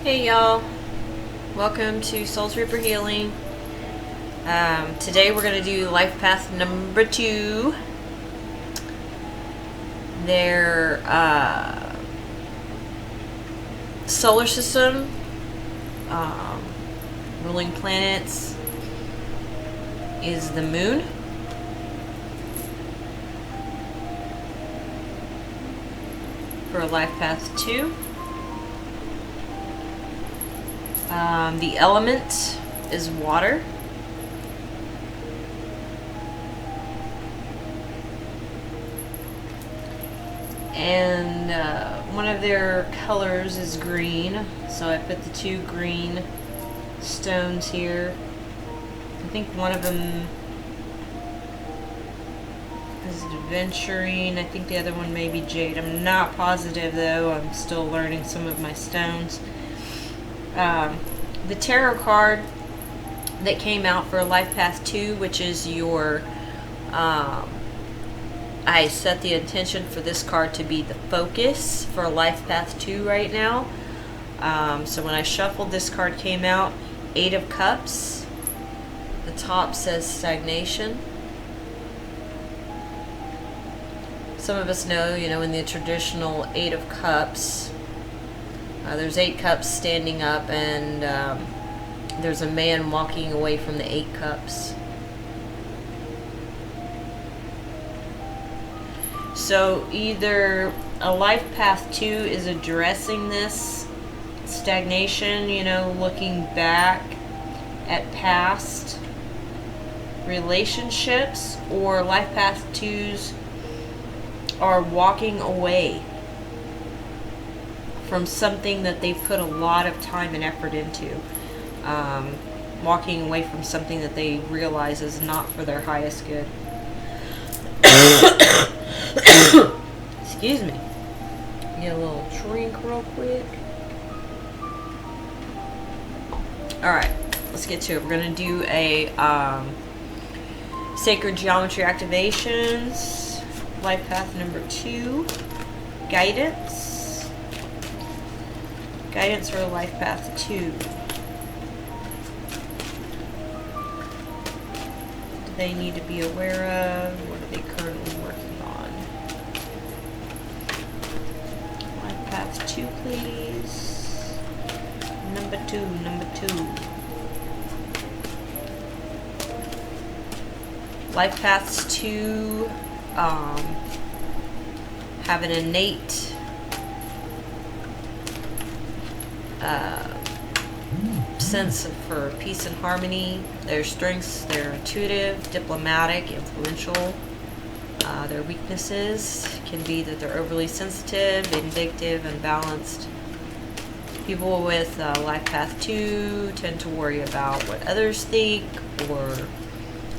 Hey y'all, welcome to SoulsReaperHealing. Today we're going to do life path number 2. Their solar system, ruling planets is the moon. For life path 2. The element is water. And one of their colors is green. So I put the 2 green stones here. I think one of them is adventuring. I think the other one may be jade. I'm not positive though. I'm still learning some of my stones. The tarot card that came out for Life Path 2, which is your, I set the intention for this card to be the focus for Life Path 2 right now. So when I shuffled, this card came out, 8 of Cups. The top says stagnation. Some of us know, in the traditional 8 of Cups, there's 8 cups standing up, and there's a man walking away from the 8 cups. So either a life path 2 is addressing this stagnation, looking back at past relationships, or life path 2s are walking away from something that they've put a lot of time and effort into. Walking away from something that they realize is not for their highest good. Excuse me. Get a little drink real quick. Alright, let's get to it. We're going to do a Sacred Geometry Activations. Life Path number 2. Guidance. Guidance for Life Path 2. What do they need to be aware of? What are they currently working on? Life Path 2, please. Number 2, number 2. Life Paths 2 have an innate sense for peace and harmony. Their strengths, they're intuitive, diplomatic, influential. Their weaknesses can be that they're overly sensitive, vindictive, unbalanced. People with Life Path 2 tend to worry about what others think, or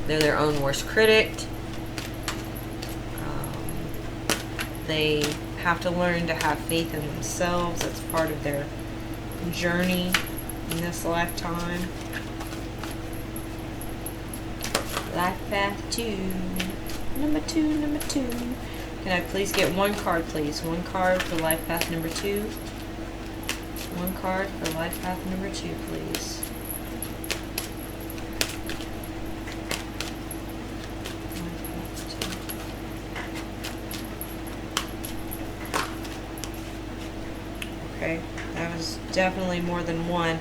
they're their own worst critic. They have to learn to have faith in themselves. That's part of their journey in this lifetime. Life Path 2. Number 2, number 2. Can I please get one card, please? One card for Life Path number 2. One card for Life Path number 2, please. Okay, that was definitely more than one.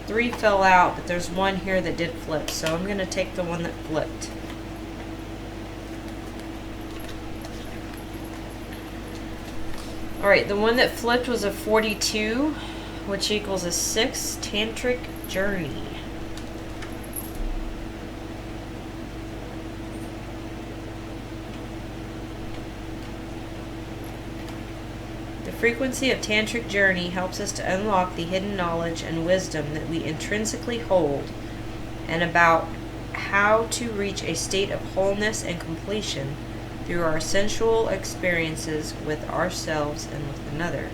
3 fell out, but there's one here that did flip, so I'm going to take the one that flipped. Alright, the one that flipped was a 42, which equals a 6, Tantric Journey. The frequency of Tantric Journey helps us to unlock the hidden knowledge and wisdom that we intrinsically hold, and about how to reach a state of wholeness and completion through our sensual experiences with ourselves and with another.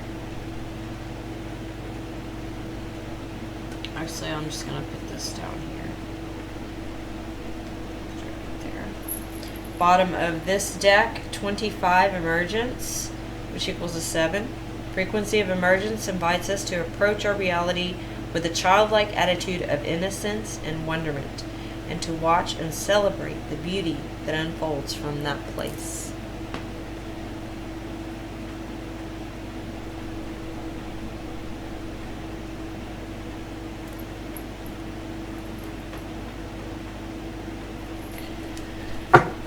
Actually, I'm just going to put this down here. Right there. Bottom of this deck, 25 emergence, which equals a 7. Frequency of emergence invites us to approach our reality with a childlike attitude of innocence and wonderment, and to watch and celebrate the beauty that unfolds from that place.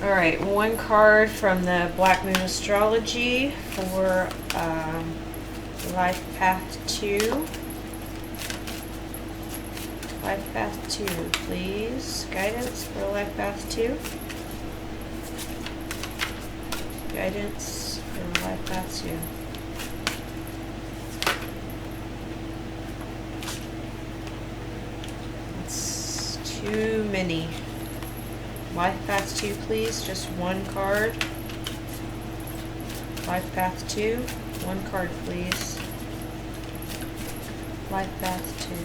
Alright, one card from the Black Moon Astrology for Life Path 2. Life Path 2, please. Guidance for Life Path 2. Guidance for Life Path 2. That's too many. Life Path 2, please. Just one card. Life Path 2. One card, please. Life Path 2.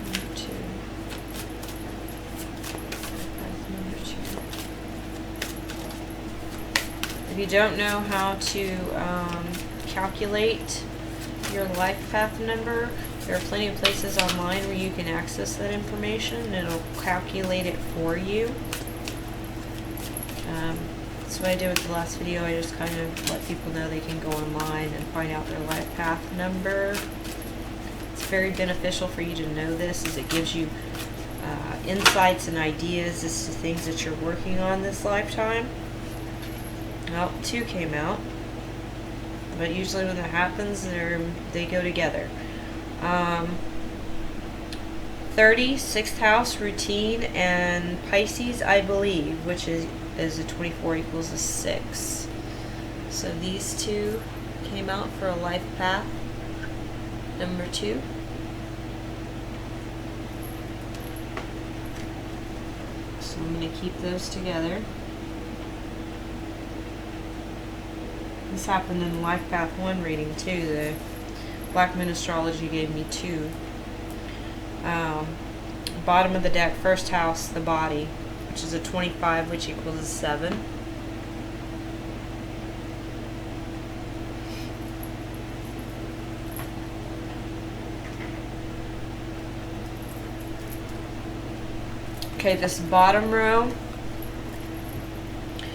Number 2. Life Path number 2. If you don't know how to calculate your life path number, there are plenty of places online where you can access that information and it'll calculate it for you. That's what I did with the last video. I just kind of let people know they can go online and find out their life path number. It's very beneficial for you to know this, as it gives you insights and ideas as to things that you're working on this lifetime. Well, 2 came out, but usually when that happens, they go together. 30, 6th house, routine, and Pisces, I believe, which is a 24 equals a 6. So these 2 came out for a life path number 2. So I'm going to keep those together. This happened in the Life Path 1 reading too. The Black Moon Astrology gave me 2. Bottom of the deck, 1st house, the body, which is a 25, which equals a 7. Okay, this bottom row,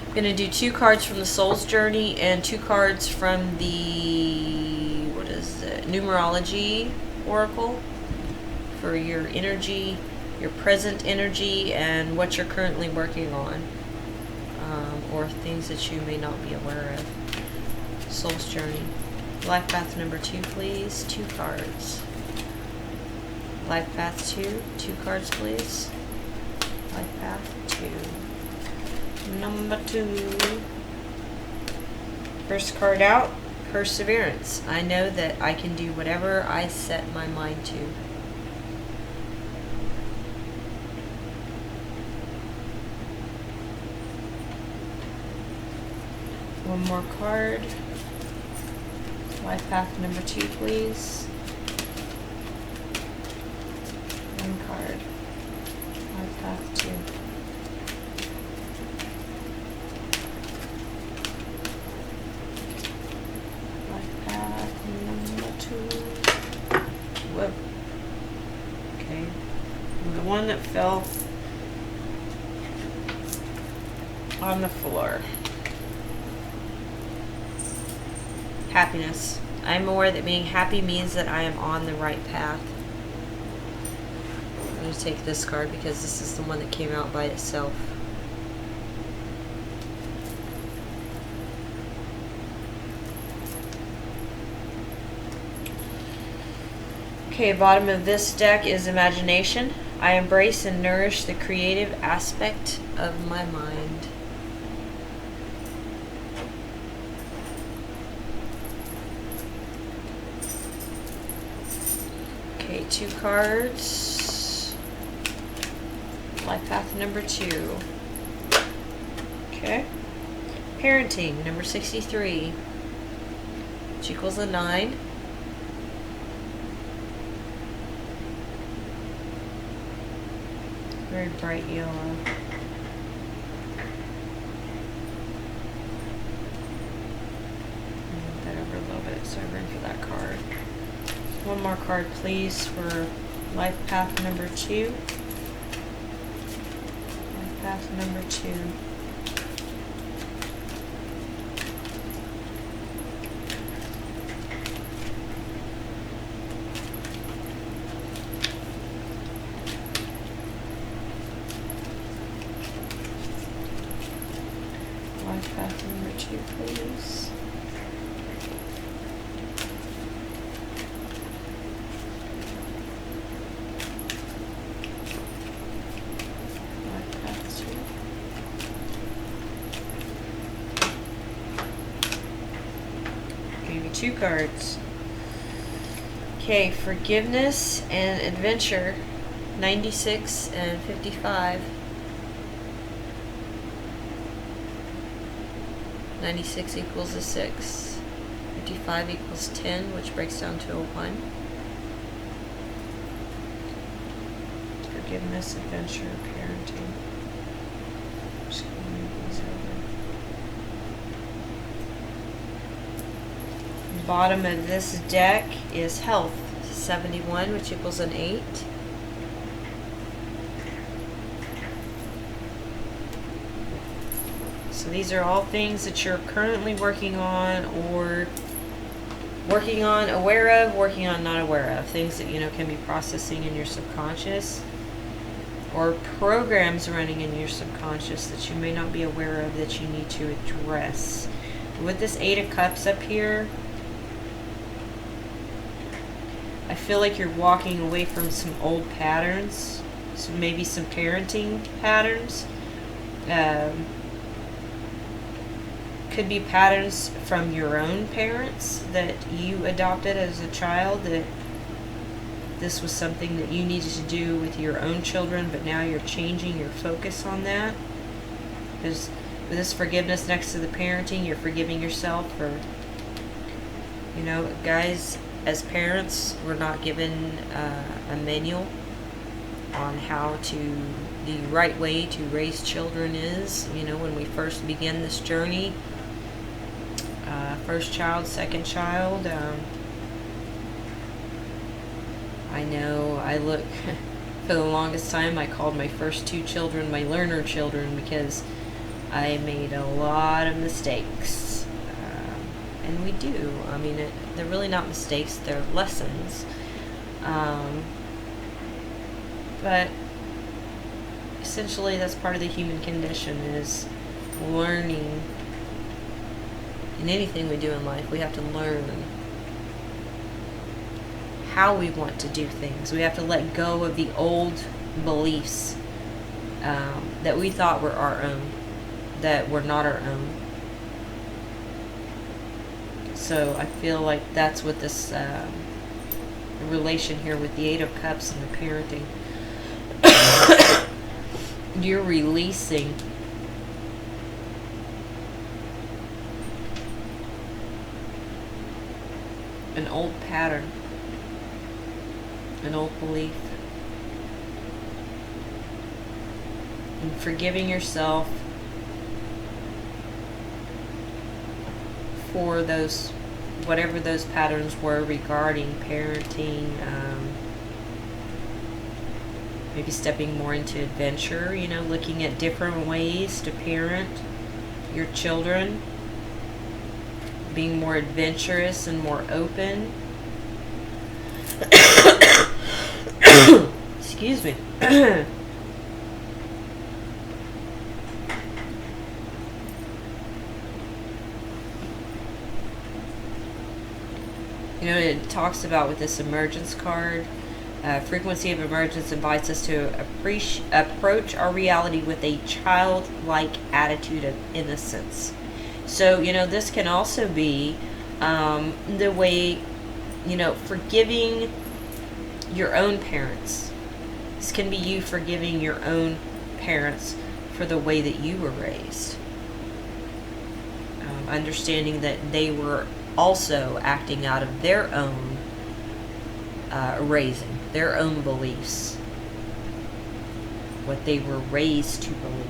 I'm going to do 2 cards from the Soul's Journey and 2 cards from the, what is it, Numerology Oracle for your energy, your present energy, and what you're currently working on, or things that you may not be aware of. Soul's Journey. Life Path number 2, please. 2 cards. Life Path 2. 2 cards, please. Life Path 2. Number 2. First card out, Perseverance. I know that I can do whatever I set my mind to. One more card. Life Path number 2, please. 1 card. Life Path 2. Life Path number 2. Whoa. Okay. The one that fell on the floor. Happiness. I am aware that being happy means that I am on the right path. I'm going to take this card because this is the one that came out by itself. Okay, bottom of this deck is Imagination. I embrace and nourish the creative aspect of my mind. Okay, 2 cards. Life Path number 2. Okay. Parenting, number 63. Which equals a 9. Very bright yellow. So I ran for that card. One more card, please, for life path number 2. Life path number 2. Life path number 2, please. Gave you 2 cards. Okay, forgiveness and adventure, 96 and 55. 96 equals a 6. 55 equals 10, which breaks down to a 1. Forgiveness, adventure, parenting. Just gonna move these over. The bottom of this deck is health, 71, which equals an 8. So these are all things that you're currently working on, or working on, aware of, working on, not aware of. Things that, you know, can be processing in your subconscious, or programs running in your subconscious that you may not be aware of that you need to address. With this 8 of Cups up here, I feel like you're walking away from some old patterns, so maybe some parenting patterns. Could be patterns from your own parents that you adopted as a child, that this was something that you needed to do with your own children, but now you're changing your focus on that. Because with this forgiveness next to the parenting, you're forgiving yourself for, you know, guys, as parents, we're not given a manual on how to, the right way to raise children is. You know, when we first begin this journey, first child, second child, I know I look, for the longest time I called my first 2 children my learner children, because I made a lot of mistakes. And we do. I mean, they're really not mistakes, they're lessons. But essentially that's part of the human condition, is learning. In anything we do in life, we have to learn how we want to do things. We have to let go of the old beliefs that we thought were our own, that were not our own. So I feel like that's what this relation here with the 8 of Cups and the parenting. You're releasing an old pattern, an old belief, and forgiving yourself for those, whatever those patterns were regarding parenting. Maybe stepping more into adventure, you know, looking at different ways to parent your children, being more adventurous and more open. Excuse me. You know, it talks about with this emergence card, frequency of emergence invites us to approach our reality with a childlike attitude of innocence. So, you know, this can also be the way, you know, forgiving your own parents. This can be you forgiving your own parents for the way that you were raised. Understanding that they were also acting out of their own raising, their own beliefs, what they were raised to believe.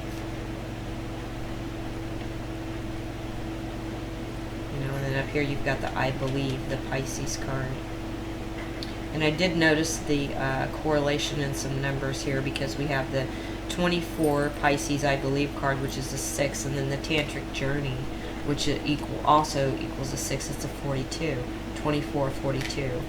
You know, and then up here you've got the I believe, the Pisces card. And I did notice the correlation in some numbers here, because we have the 24 Pisces I believe card, which is a 6, and then the Tantric Journey, which also equals a 6. It's a 42. 24, 42.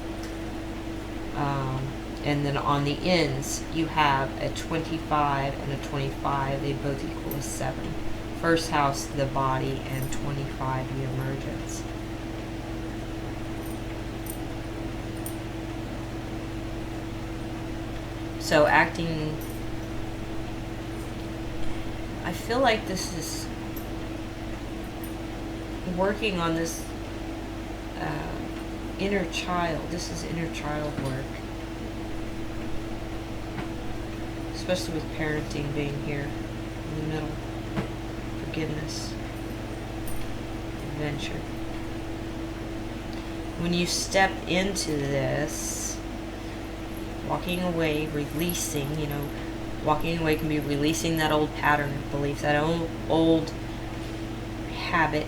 And then on the ends, you have a 25 and a 25. They both equal a 7. First house, the body, and 25, the emergence. So acting, I feel like this is working on this inner child. This is inner child work. Especially with parenting being here in the middle. Forgiveness. Adventure. When you step into this, walking away, releasing, you know, walking away can be releasing that old pattern of beliefs, that old habit.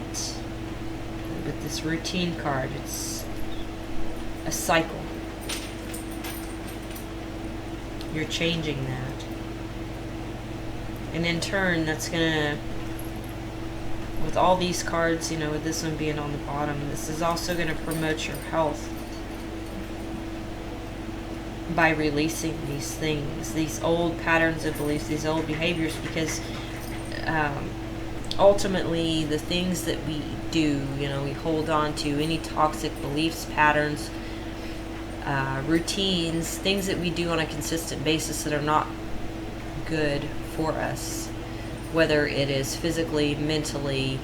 With this routine card, it's a cycle. You're changing that. And in turn, that's gonna, with all these cards, you know, with this one being on the bottom, this is also gonna promote your health by releasing these things, these old patterns of beliefs, these old behaviors, because ultimately the things that we do, you know, we hold on to any toxic beliefs, patterns, routines, things that we do on a consistent basis that are not good for us, whether it is physically, mentally,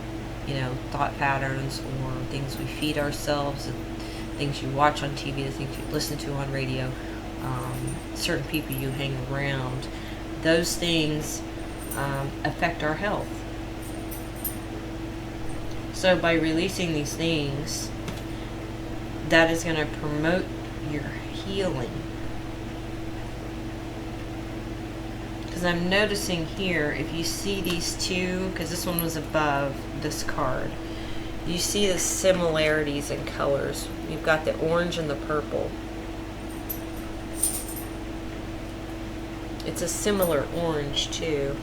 you know, thought patterns, or things we feed ourselves, things you watch on TV, the things you listen to on radio, certain people you hang around. Those things affect our health. So by releasing these things, that is going to promote your healing. Because I'm noticing here, if you see these two, because this one was above this card, you see the similarities in colors. You've got the orange and the purple. It's a similar orange too.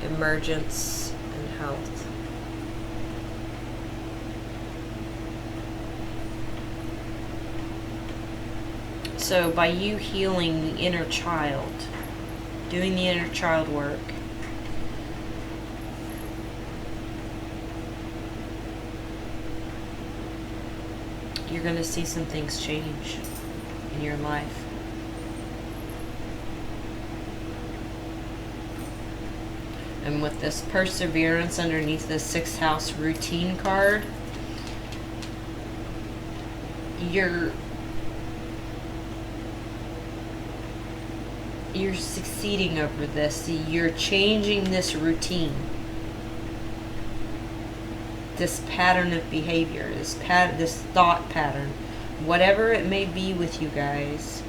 Emergence and health. So by you healing the inner child, doing the inner child work, you're going to see some things change in your life. And with this perseverance underneath the 6th house routine card, you're succeeding over this. You're changing this routine, this pattern of behavior, this thought pattern, whatever it may be with you guys.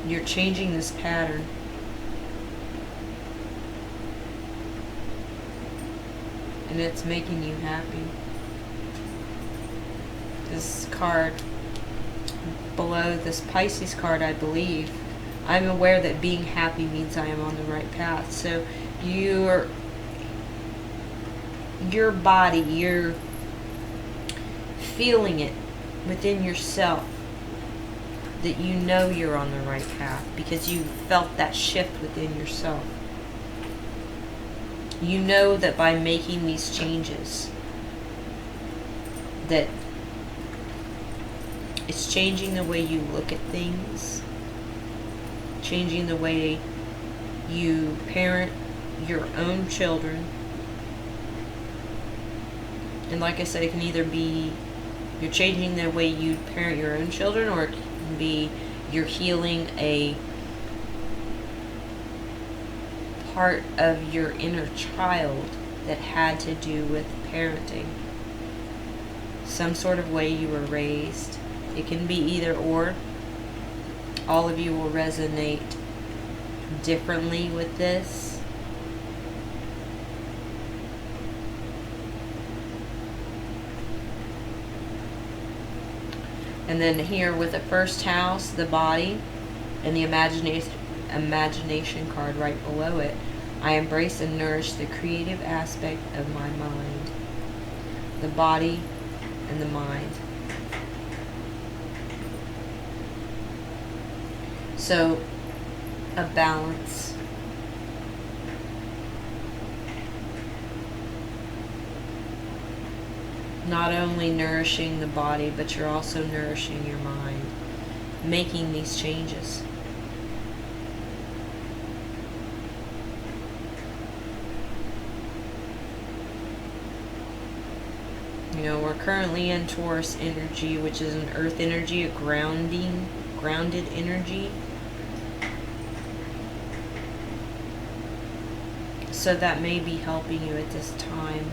You're changing this pattern. And it's making you happy. This card below this Pisces card, I believe, I'm aware that being happy means I am on the right path. So your body, you're feeling it within yourself that you know you're on the right path, because you felt that shift within yourself. You know that by making these changes, that it's changing the way you look at things, changing the way you parent your own children. And like I said, it can either be you're changing the way you parent your own children, or it can be you're healing a part of your inner child that had to do with parenting. Some sort of way you were raised. It can be either or. All of you will resonate differently with this. And then here with the first house, the body, and the imagination card right below it, I embrace and nourish the creative aspect of my mind. The body and the mind. So, a balance. Not only nourishing the body, but you're also nourishing your mind, making these changes. You know, we're currently in Taurus energy, which is an earth energy, a grounded energy. So that may be helping you at this time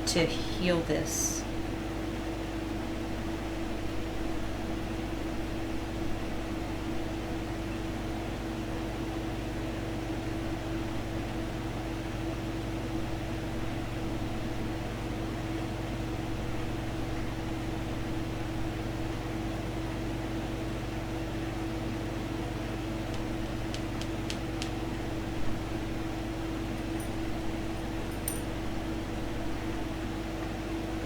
to heal this.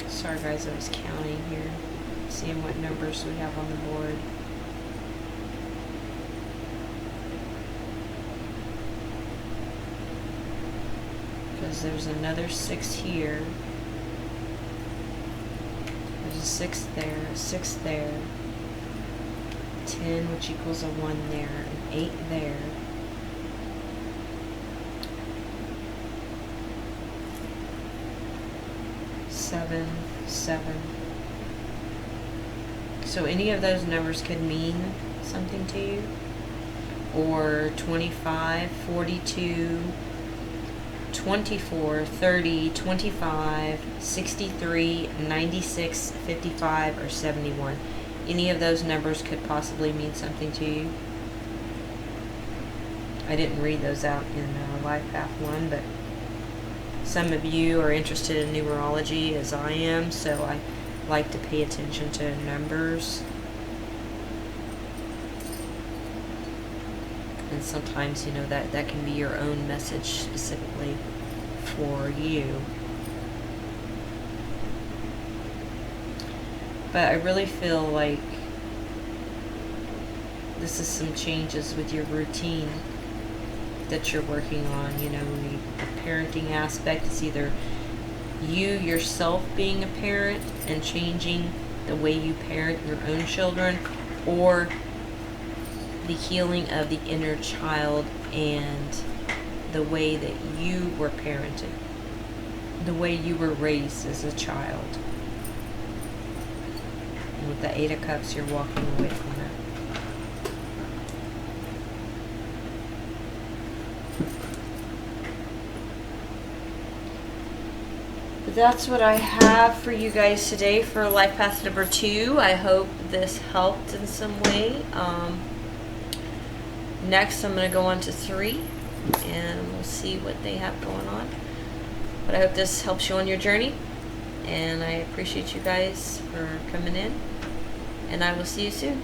Sorry guys, I was counting here, seeing what numbers we have on the board. Because there's another 6 here. There's a 6 there, a 6 there, 10, which equals a 1 there, an 8 there. Seven. So any of those numbers could mean something to you. Or 25, 42, 24, 30, 25, 63, 96, 55, or 71. Any of those numbers could possibly mean something to you. I didn't read those out in Life Path 1, but some of you are interested in numerology as I am, so I like to pay attention to numbers. And sometimes, you know, that can be your own message specifically for you. But I really feel like this is some changes with your routine that you're working on. You know, the parenting aspect is either you yourself being a parent and changing the way you parent your own children, or the healing of the inner child and the way that you were parented, the way you were raised as a child. And with the 8 of Cups, you're walking away from that. But that's what I have for you guys today for Life Path number 2. I hope this helped in some way. Next, I'm going to go on to 3, and we'll see what they have going on. But I hope this helps you on your journey, and I appreciate you guys for coming in, and I will see you soon.